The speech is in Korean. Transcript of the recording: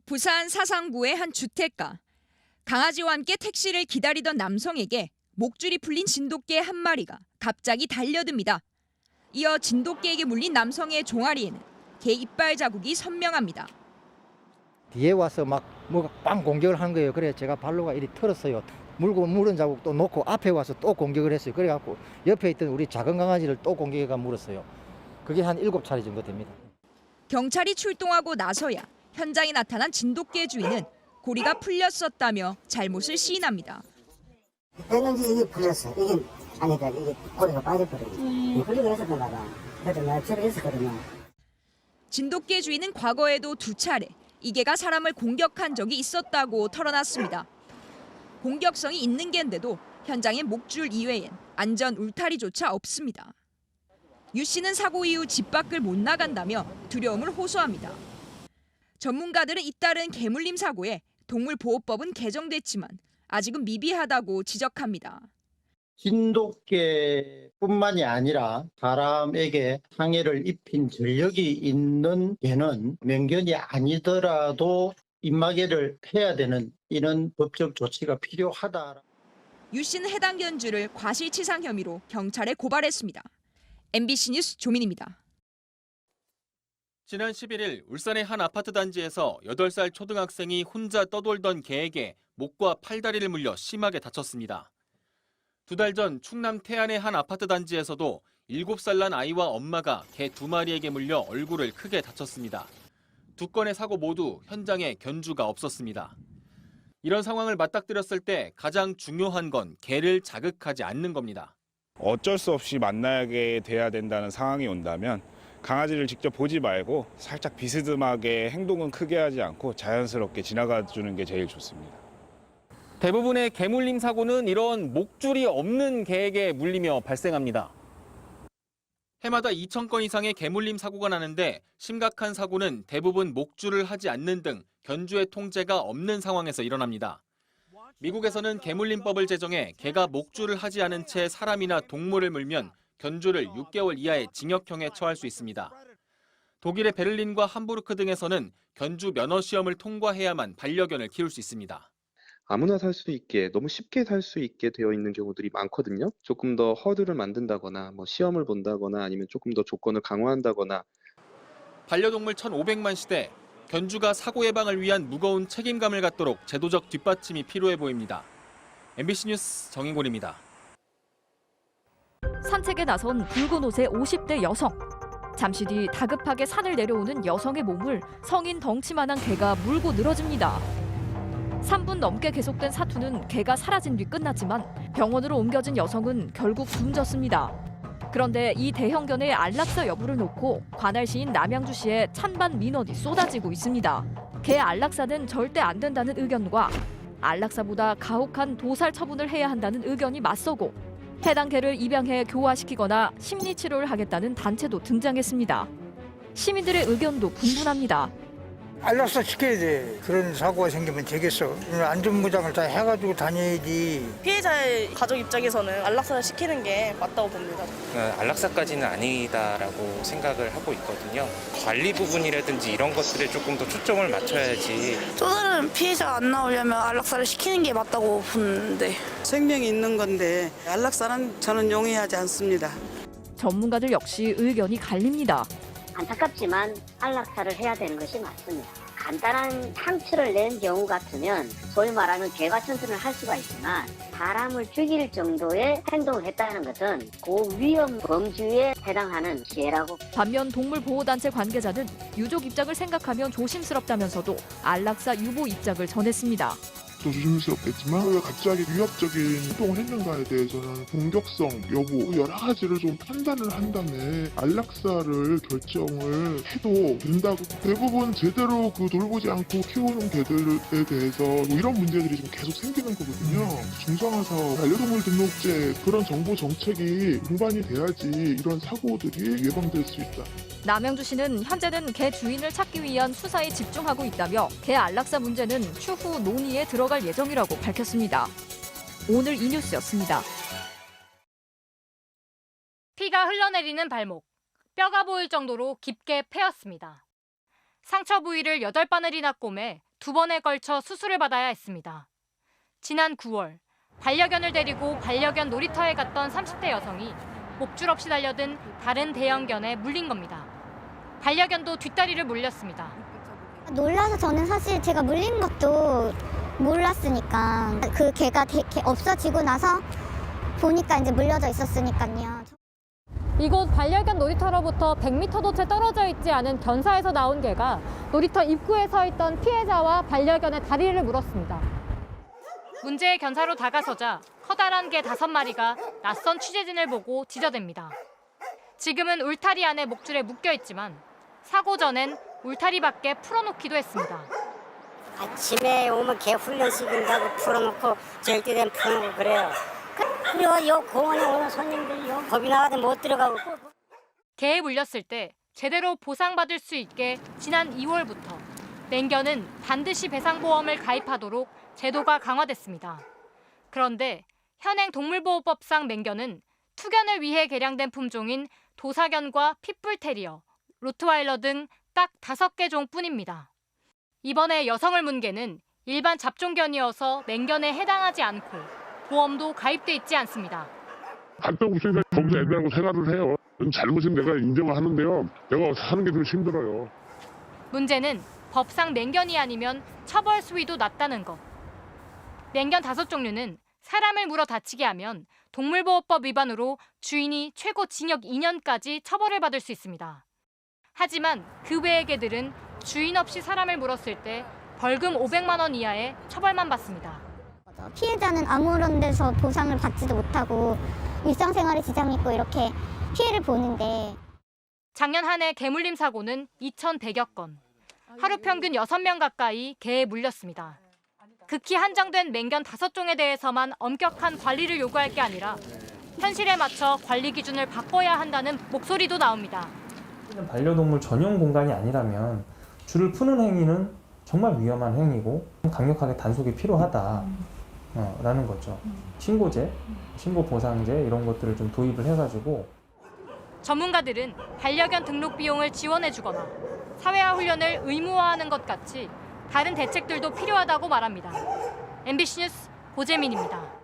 부산 사상구의 한 주택가. 강아지와 함께 택시를 기다리던 남성에게 목줄이 풀린 진돗개 한 마리가 갑자기 달려듭니다. 이어 진돗개에게 물린 남성의 종아리에는 개 이빨 자국이 선명합니다. 뒤에 와서 막 뭐가 빵 공격을 한 거예요. 그래 제가 발로가 이리 털었어요. 물은 자국 또 놓고 앞에 와서 또 공격을 했어요. 그래갖고 옆에 있던 우리 작은 강아지를 또 공격해가 물었어요. 그게 한 7차례 정도 됩니다. 경찰이 출동하고 나서야 현장에 나타난 진돗개 주인은 고리가 풀렸었다며 잘못을 시인합니다. 했는지 이게 풀렸어. 이게 아니까 이게 고리가 빠져버리고 풀리고 했었던 거다. 그래도 내가 처리했었거든요. 진돗개 주인은 과거에도 2차례 이 개가 사람을 공격한 적이 있었다고 털어놨습니다. 공격성이 있는 개인데도 현장에 목줄 이외엔 안전 울타리조차 없습니다. 유 씨는 사고 이후 집 밖을 못 나간다며 두려움을 호소합니다. 전문가들은 잇따른 개물림 사고에 동물보호법은 개정됐지만 아직은 미비하다고 지적합니다. 진돗개뿐만이 아니라 사람에게 상해를 입힌 전력이 있는 개는 명견이 아니더라도 입마개를 해야 되는 이런 법적 조치가 필요하다. 유 씨는 해당 견주를 과실치상 혐의로 경찰에 고발했습니다. MBC 뉴스 조민입니다. 지난 11일 울산의 한 아파트 단지에서 8살 초등학생이 혼자 떠돌던 개에게 목과 팔다리를 물려 심하게 다쳤습니다. 2달 전 충남 태안의 한 아파트 단지에서도 7살 난 아이와 엄마가 개 2마리에게 물려 얼굴을 크게 다쳤습니다. 2건의 사고 모두 현장에 견주가 없었습니다. 이런 상황을 맞닥뜨렸을 때 가장 중요한 건 개를 자극하지 않는 겁니다. 어쩔 수 없이 만나게 돼야 된다는 상황이 온다면 강아지를 직접 보지 말고 살짝 비스듬하게 행동은 크게 하지 않고 자연스럽게 지나가 주는 게 제일 좋습니다. 대부분의 개물림 사고는 이런 목줄이 없는 개에게 물리며 발생합니다. 해마다 2,000건 이상의 개물림 사고가 나는데 심각한 사고는 대부분 목줄을 하지 않는 등 견주의 통제가 없는 상황에서 일어납니다. 미국에서는 개물림법을 제정해 개가 목줄을 하지 않은 채 사람이나 동물을 물면 견주를 6개월 이하의 징역형에 처할 수 있습니다. 독일의 베를린과 함부르크 등에서는 견주 면허 시험을 통과해야만 반려견을 키울 수 있습니다. 아무나 살 수 있게 너무 쉽게 살 수 있게 되어 있는 경우들이 많거든요. 조금 더 허들을 만든다거나 시험을 본다거나 아니면 조금 더 조건을 강화한다거나. 반려동물 1,500만 시대, 견주가 사고 예방을 위한 무거운 책임감을 갖도록 제도적 뒷받침이 필요해 보입니다. MBC 뉴스 정인곤입니다. 산책에 나선 붉은 옷의 50대 여성. 잠시 뒤 다급하게 산을 내려오는 여성의 몸을 성인 덩치만한 개가 물고 늘어집니다. 3분 넘게 계속된 사투는 개가 사라진 뒤 끝났지만 병원으로 옮겨진 여성은 결국 숨졌습니다. 그런데 이 대형견의 안락사 여부를 놓고 관할시인 남양주시에 찬반 민원이 쏟아지고 있습니다. 개 안락사는 절대 안 된다는 의견과 안락사보다 가혹한 도살 처분을 해야 한다는 의견이 맞서고 해당 개를 입양해 교화시키거나 심리치료를 하겠다는 단체도 등장했습니다. 시민들의 의견도 분분합니다. 안락사 시켜야 돼. 그런 사고가 생기면 되겠어. 안전무장을 다 해가지고 다녀야지. 피해자의 가족 입장에서는 안락사를 시키는 게 맞다고 봅니다. 안락사까지는 아니다라고 생각을 하고 있거든요. 관리 부분이라든지 이런 것들에 조금 더 초점을 맞춰야지. 또 다른 피해자가 안 나오려면 안락사를 시키는 게 맞다고 보는데. 생명이 있는 건데 안락사는 저는 용이하지 않습니다. 전문가들 역시 의견이 갈립니다. 안타깝지만 안락사를 해야 되는 것이 맞습니다. 간단한 상처를 낸 경우 같으면 소위 말하는 개과천선을 할 수가 있지만 사람을 죽일 정도의 행동을 했다는 것은 고위험 범죄에 해당하는 피해라고. 반면 동물보호단체 관계자는 유족 입장을 생각하면 조심스럽다면서도 안락사 유보 입장을 전했습니다. 또 조심스럽겠지만 왜 갑자기 위협적인 행동을 했는가에 대해서는 공격성 여부 여러 가지를 좀 판단을 한 다음에 안락사를 결정을 해도 된다고. 대부분 제대로 돌보지 않고 키우는 개들에 대해서 이런 문제들이 좀 계속 생기는 거거든요. 중성화사업, 반려동물 등록제 그런 정보 정책이 운반이 돼야지 이런 사고들이 예방될 수 있다. 남양주시는 현재는 개 주인을 찾기 위한 수사에 집중하고 있다며 개 안락사 문제는 추후 논의에 들어갈 예정이라고 밝혔습니다. 오늘 이 뉴스였습니다. 피가 흘러내리는 발목, 뼈가 보일 정도로 깊게 패였습니다. 상처 부위를 8바늘이나 꼬매 2번에 걸쳐 수술을 받아야 했습니다. 지난 9월 반려견을 데리고 반려견 놀이터에 갔던 30대 여성이 목줄 없이 달려든 다른 대형견에 물린 겁니다. 반려견도 뒷다리를 물렸습니다. 놀라서 저는 사실 제가 물린 것도 몰랐으니까 그 개가 없어지고 나서 보니까 이제 물려져 있었으니까요. 이곳 반려견 놀이터로부터 100m도 채 떨어져 있지 않은 견사에서 나온 개가 놀이터 입구에 서 있던 피해자와 반려견의 다리를 물었습니다. 문제의 견사로 다가서자 커다란 개 5마리가 낯선 취재진을 보고 지저댑니다. 지금은 울타리 안에 목줄에 묶여 있지만 사고 전엔 울타리 밖에 풀어놓기도 했습니다. 아침에 오면 개 훈련 시킨다고 풀어놓고 저녁 때 풀어놓고 그래요. 그리고 요 공원에 오는 손님들이 요 겁이 나가도 못 들어가고. 개에 물렸을 때 제대로 보상받을 수 있게 지난 2월부터 맹견은 반드시 배상보험을 가입하도록 제도가 강화됐습니다. 그런데 현행 동물보호법상 맹견은 투견을 위해 개량된 품종인 도사견과 핏불테리어, 로트와일러 등 딱 5개 종뿐입니다. 이번에 여성을 문 개는 일반 잡종견이어서 맹견에 해당하지 않고 보험도 가입돼 있지 않습니다. 갔다 오시니까 거기서 애들하고 생활을 해요. 잘못은 내가 인정을 하는데요. 내가 사는 게 좀 힘들어요. 문제는 법상 맹견이 아니면 처벌 수위도 낮다는 것. 맹견 5종류는 사람을 물어 다치게 하면 동물보호법 위반으로 주인이 최고 징역 2년까지 처벌을 받을 수 있습니다. 하지만 그 외의 개들은 주인 없이 사람을 물었을 때 벌금 500만 원 이하의 처벌만 받습니다. 피해자는 아무런 데서 보상을 받지도 못하고 일상생활에 지장이 있고 이렇게 피해를 보는데 작년 한 해 개물림 사고는 2,100여 건. 하루 평균 6명 가까이 개에 물렸습니다. 극히 한정된 맹견 5종에 대해서만 엄격한 관리를 요구할 게 아니라 현실에 맞춰 관리 기준을 바꿔야 한다는 목소리도 나옵니다. 반려동물 전용 공간이 아니라면 줄을 푸는 행위는 정말 위험한 행위고 강력하게 단속이 필요하다라는 거죠. 신고제, 신고보상제 이런 것들을 좀 도입을 해가지고 전문가들은 반려견 등록 비용을 지원해주거나 사회화 훈련을 의무화하는 것 같이 다른 대책들도 필요하다고 말합니다. MBC 뉴스 고재민입니다.